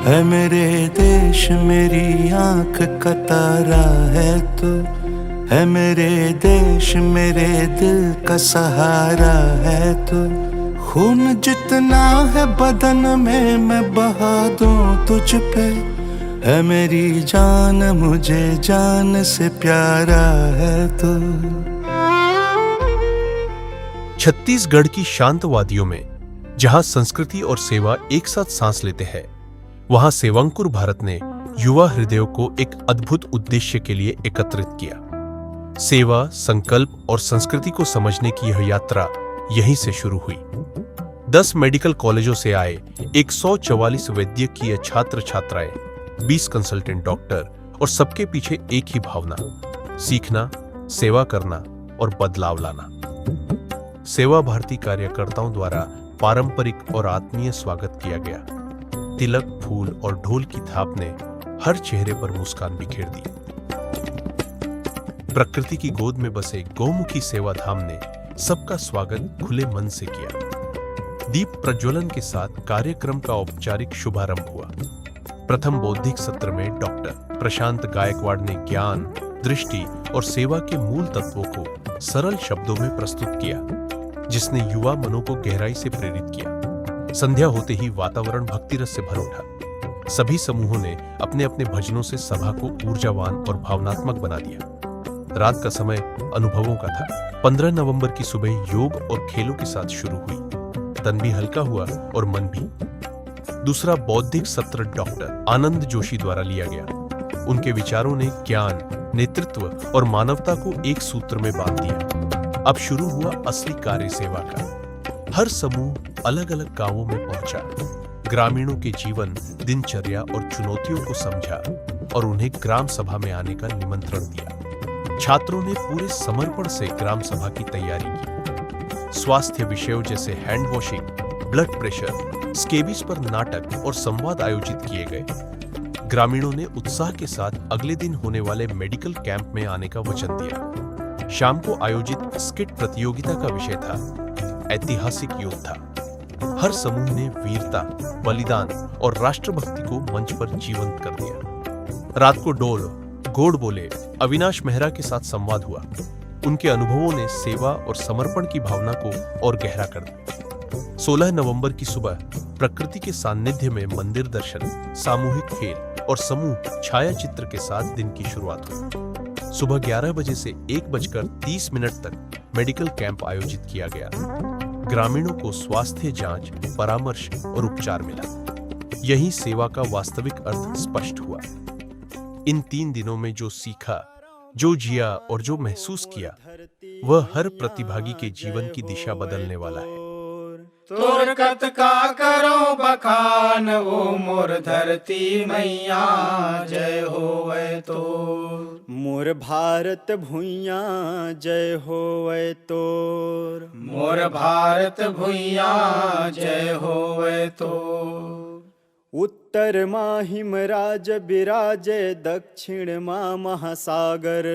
है मेरे देश मेरी आंख का तारा है तू, है मेरे देश मेरे दिल का सहारा है तू। खून जितना है बदन में मैं बहा दूं तुझ पे, है मेरी जान मुझे जान से प्यारा है तू। छत्तीसगढ़ की शांत वादियों में जहां संस्कृति और सेवा एक साथ सांस लेते हैं, वहां सेवांकुर भारत ने युवा हृदयों को एक अद्भुत उद्देश्य के लिए एकत्रित किया। सेवा, संकल्प और संस्कृति को समझने की यह यात्रा यहीं से शुरू हुई। 10 मेडिकल कॉलेजों से आए 144 वैद्यकीय छात्र छात्राएं, 20 कंसल्टेंट डॉक्टर और सबके पीछे एक ही भावना, सीखना, सेवा करना और बदलाव लाना। सेवा भारती कार्यकर्ताओं द्वारा पारंपरिक और आत्मीय स्वागत किया गया। तिलक, फूल और ढोल की थाप ने हर चेहरे पर मुस्कान बिखेर दी। प्रकृति की गोद में बसे गौमुखी सेवा धाम ने सबका स्वागत खुले मन से किया। दीप प्रज्वलन के साथ कार्यक्रम का औपचारिक शुभारंभ हुआ। प्रथम बौद्धिक सत्र में डॉक्टर प्रशांत गायकवाड़ ने ज्ञान, दृष्टि और सेवा के मूल तत्वों को सरल शब्दों में प्रस्तुत किया, जिसने युवा मनों को गहराई से प्रेरित किया। संध्या होते ही वातावरण भक्ति रस से भर उठा। सभी समूहों ने अपने अपने भजनों से सभा को ऊर्जावान और भावनात्मक बना दिया। रात का समय अनुभवों का था। 15 नवंबर की सुबह योग और खेलों के साथ शुरू हुई। तन भी हल्का हुआ और मन भी। दूसरा बौद्धिक सत्र डॉक्टर आनंद जोशी द्वारा लिया गया। उनके विचारों ने ज्ञान, नेतृत्व और मानवता को एक सूत्र में बांध दिया। अब शुरू हुआ असली कार्य सेवा का। हर समूह अलग अलग गांवों में पहुंचा, ग्रामीणों के जीवन, दिनचर्या और चुनौतियों को समझा और उन्हें ग्राम सभा में आने का निमंत्रण दिया। छात्रों ने पूरे समर्पण से ग्राम सभा की तैयारी की। स्वास्थ्य विषयों जैसे hand washing, blood pressure, scabies पर नाटक और संवाद आयोजित किए गए। ग्रामीणों ने उत्साह के साथ अगले दिन होने वाले मेडिकल कैंप में आने का वचन दिया। शाम को आयोजित स्किट प्रतियोगिता का विषय था ऐतिहासिक योद्धा। हर समूह ने वीरता, बलिदान और राष्ट्रभक्ति को मंच पर जीवंत कर दिया। रात को डोल, गोड बोले अविनाश मेहरा के साथ संवाद हुआ। उनके अनुभवों ने सेवा और समर्पण की भावना को और गहरा कर दिया। 16 नवंबर की सुबह प्रकृति के सान्निध्य में मंदिर दर्शन, सामूहिक खेल और समूह छाया चित्र के साथ दिन की शुरुआत हुई। सुबह 11 बजे से 1:30 तक मेडिकल कैंप आयोजित किया गया। ग्रामीणों को स्वास्थ्य जांच, परामर्श और उपचार मिला। यही सेवा का वास्तविक अर्थ स्पष्ट हुआ। इन 3 दिनों में जो सीखा, जो जिया और जो महसूस किया, वह हर प्रतिभागी के जीवन की दिशा बदलने वाला है। तोर कत का करो बखान वो मोर धरती मैया, जय होवे तो मोर भारत भुइया, जय होवे तोर मोर भारत भुइया, जय होवे तो। उत्तर माँ हिमराज बिराजे, दक्षिण माँ महासागर।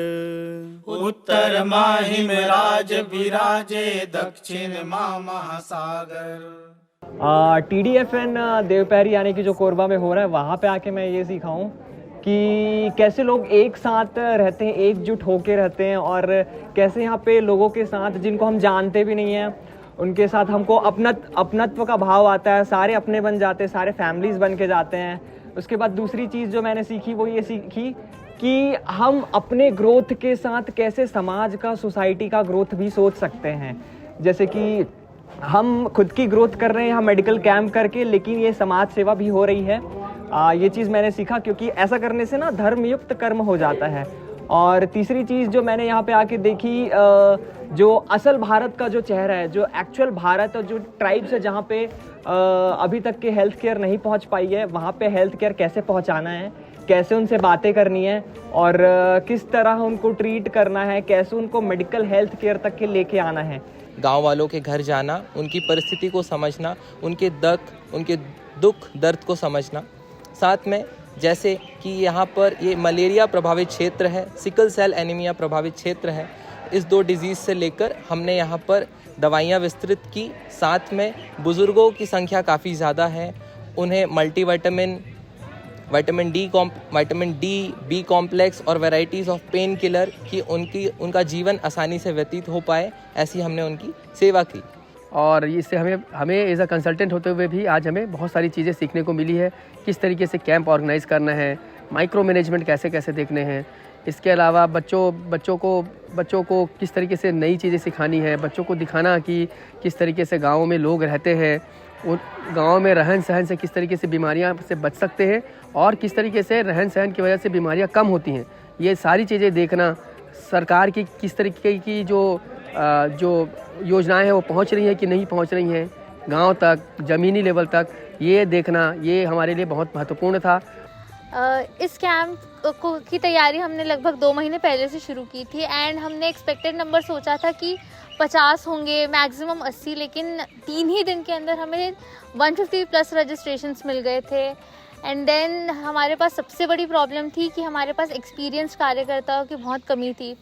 उत्तर माँ हिमराज बिराजे, दक्षिण माँ महासागर। TDFN देवपैरी यानी कि जो कोरबा में हो रहा है, वहाँ पे आके मैं ये सीखा हूँ कि कैसे लोग एक साथ रहते हैं, एकजुट होके रहते हैं, और कैसे यहाँ पे लोगों के साथ जिनको हम जानते भी नहीं हैं उनके साथ हमको अपनत्व का भाव आता है। सारे अपने बन जाते हैं, सारे फैमिलीज बन के जाते हैं। उसके बाद दूसरी चीज़ जो मैंने सीखी वो ये सीखी कि हम अपने ग्रोथ के साथ कैसे समाज का, सोसाइटी का ग्रोथ भी सोच सकते हैं। जैसे कि हम खुद की ग्रोथ कर रहे हैं यहाँ मेडिकल कैंप करके, लेकिन ये समाज सेवा भी हो रही है। ये चीज़ मैंने सीखा, क्योंकि ऐसा करने से ना धर्मयुक्त कर्म हो जाता है। और तीसरी चीज़ जो मैंने यहाँ पे आके देखी, जो असल भारत का जो चेहरा है, जो एक्चुअल भारत और जो ट्राइब्स है जहाँ पे अभी तक के हेल्थ केयर नहीं पहुँच पाई है, वहाँ पे हेल्थ केयर कैसे पहुँचाना है, कैसे उनसे बातें करनी है और किस तरह उनको ट्रीट करना है, कैसे उनको मेडिकल हेल्थ केयर तक के लेके आना है। गांव वालों के घर जाना, उनकी परिस्थिति को समझना, उनके दुख दर्द को समझना। साथ में जैसे कि यहाँ पर ये मलेरिया प्रभावित क्षेत्र है, सिकल सेल एनीमिया प्रभावित क्षेत्र है। इस 2 डिजीज़ से लेकर हमने यहाँ पर दवाइयाँ विस्तृत की। साथ में बुज़ुर्गों की संख्या काफ़ी ज़्यादा है, उन्हें multivitamin vitamin D, B complex और वैरायटीज़ ऑफ पेन किलर की उनका जीवन आसानी से व्यतीत हो पाए, ऐसी हमने उनकी सेवा की। और इससे हमें एज अ कंसल्टेंट होते हुए भी आज हमें बहुत सारी चीज़ें सीखने को मिली है। किस तरीके से कैंप ऑर्गेनाइज़ करना है, माइक्रो मैनेजमेंट कैसे कैसे देखने हैं। इसके अलावा बच्चों को किस तरीके से नई चीज़ें सिखानी है, बच्चों को दिखाना कि किस तरीके से गाँव में लोग रहते हैं, उन गाँव में रहन सहन से किस तरीके से बीमारियाँ से बच सकते हैं और किस तरीके से रहन सहन की वजह से बीमारियाँ कम होती हैं। ये सारी चीज़ें देखना, सरकार की किस तरीके की जो योजनाएं हैं वो पहुंच रही हैं कि नहीं पहुंच रही हैं गांव तक, ज़मीनी लेवल तक, ये देखना ये हमारे लिए बहुत महत्वपूर्ण था। इस कैंप की तैयारी हमने लगभग 2 महीने पहले से शुरू की थी एंड हमने एक्सपेक्टेड नंबर सोचा था कि 50 होंगे, मैक्सिमम 80, लेकिन 3 ही दिन के अंदर हमें 150 प्लस रजिस्ट्रेशंस मिल गए थे। एंड देन हमारे पास सबसे बड़ी प्रॉब्लम थी कि हमारे पास एक्सपीरियंस कार्यकर्ताओं की बहुत कमी थी।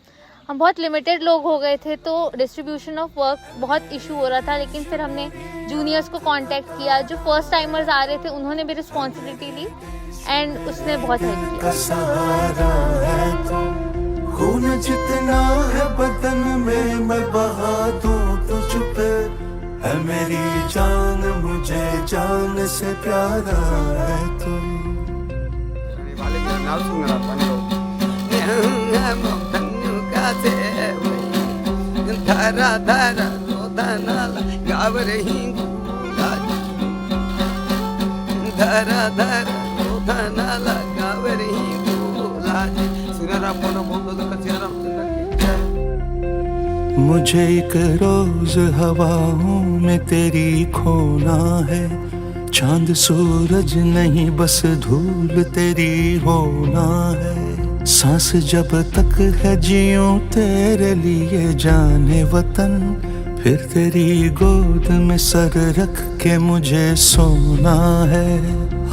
हम बहुत लिमिटेड लोग हो गए थे, तो डिस्ट्रीब्यूशन ऑफ वर्क बहुत इशू हो रहा था। लेकिन फिर हमने जूनियर्स को कांटेक्ट किया, जो फर्स्ट टाइमर्स आ रहे थे उन्होंने भी रिस्पॉन्सिबिलिटी ली एंड उसने बहुत हेल्प किया। सहारा है तू, खून जितना है बदन में मैं बहा दूं तुझ पे, है मेरी जान मुझे जान से प्यारा है तू। धारा धारा नाला गाव रही धारा धारा नाला गाव रही मुझे एक रोज हवाओं में तेरी खोना है, चांद सूरज नहीं बस धूल तेरी होना है। सांस जब तक है जियूं तेरे लिए जाने वतन, फिर तेरी गोद में सर रख के मुझे सोना है।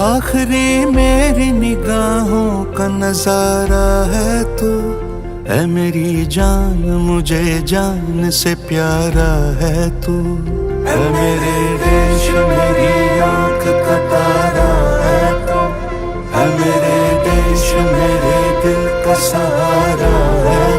आखिरी मेरी निगाहों का नजारा है तू, है मेरी जान मुझे जान से प्यारा है तू। है मेरे देश मेरी आँख का तारा है तू, है मेरे देश मेरे दिल का सहारा है